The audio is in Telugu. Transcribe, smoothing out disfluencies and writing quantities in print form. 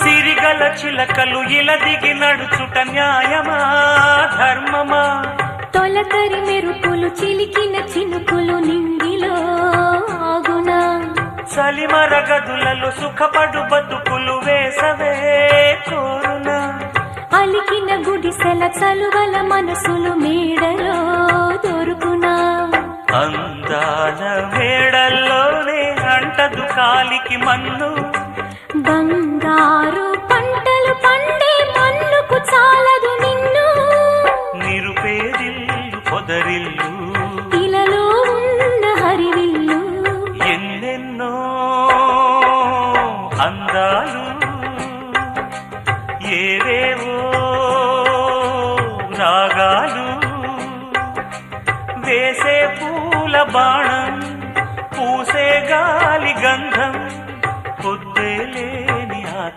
సిరిగల చిలకలు ఇలా దిగి నడుచుట న్యాయమా ధర్మమా తొలకరి మెరుపులు చిలికిన చినుకులు నింగిలో ఆగునా చలిమర గదులలో సుఖపడు బతుకులు వేసవే కోరునా అలికిన గుడిసెల చలువల మనసులు మేడలో దొరుకునా అందాల మేడల్లోనే అంటదు కాలికి మన్ను బంగారు పంటలు పండే మన్నుకు చాలదు నిన్ను నిరుపేదిల్లు పొదరిల్లు ఇలలో ఉన్న హరివిల్లు ఎన్నెన్నో అందాలు ఏవేవో రాగాలు వేసే పూల బాణం పూసే గాలి గంధం